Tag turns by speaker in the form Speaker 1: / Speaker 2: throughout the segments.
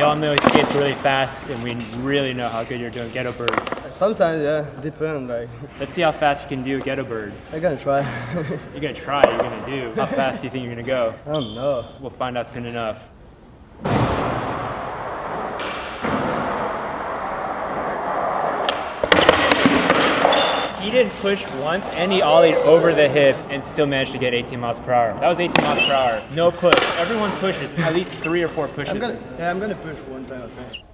Speaker 1: all know he skates really fast, and we really know how good you're doing ghetto birds.
Speaker 2: Sometimes, yeah, depends. Like,
Speaker 1: let's see how fast you can do a ghetto bird.
Speaker 2: I'm gonna try.
Speaker 1: You're gonna try, you're gonna do. How fast do you think you're gonna go?
Speaker 2: I don't know.
Speaker 1: We'll find out soon enough. He didn't push once, and he ollied over the hip and still managed to get 18 miles per hour. That was 18 miles per hour. No push. Everyone pushes, at least 3 or 4 pushes.
Speaker 2: I'm gonna push one time, I think.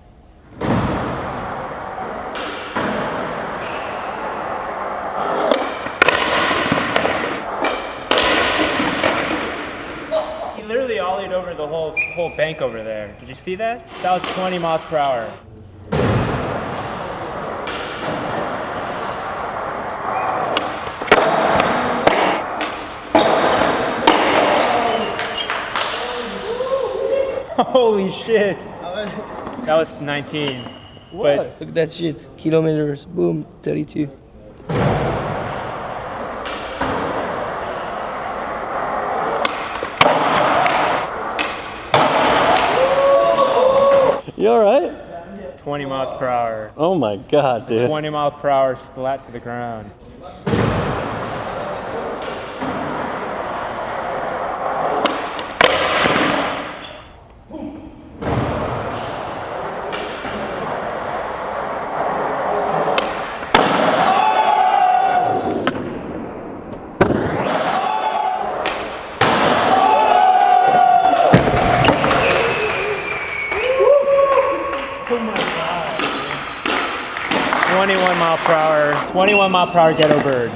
Speaker 1: He literally ollied over the whole bank over there. Did you see that? That was 20 miles per hour. Holy shit! That was 19.
Speaker 2: What?
Speaker 1: But
Speaker 3: Look at that shit. Kilometers. Boom. 32.
Speaker 4: You alright?
Speaker 1: 20 miles per hour.
Speaker 4: Oh my god, dude.
Speaker 1: 20 mile per hour splat to the ground. Oh my god. 21 mile per hour ghetto bird.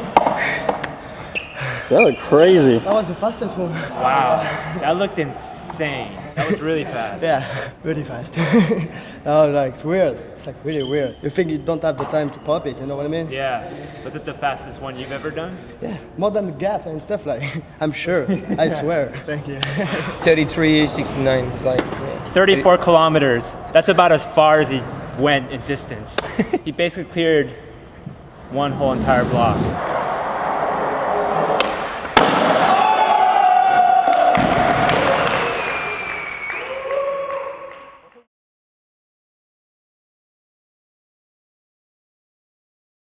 Speaker 4: That looked crazy.
Speaker 2: That was the fastest one.
Speaker 1: Wow. That looked insane. That was really fast.
Speaker 2: Yeah, really fast. Oh, like, it's weird. It's like really weird. You think you don't have the time to pop it, you know what I mean?
Speaker 1: Yeah. Was it the fastest one you've ever done?
Speaker 2: Yeah, more than the gap and stuff like. I'm sure. I swear. Thank you.
Speaker 3: 33.69. It's like. Yeah.
Speaker 1: 34 kilometers. That's about as far as he went in distance. He basically cleared one whole entire block.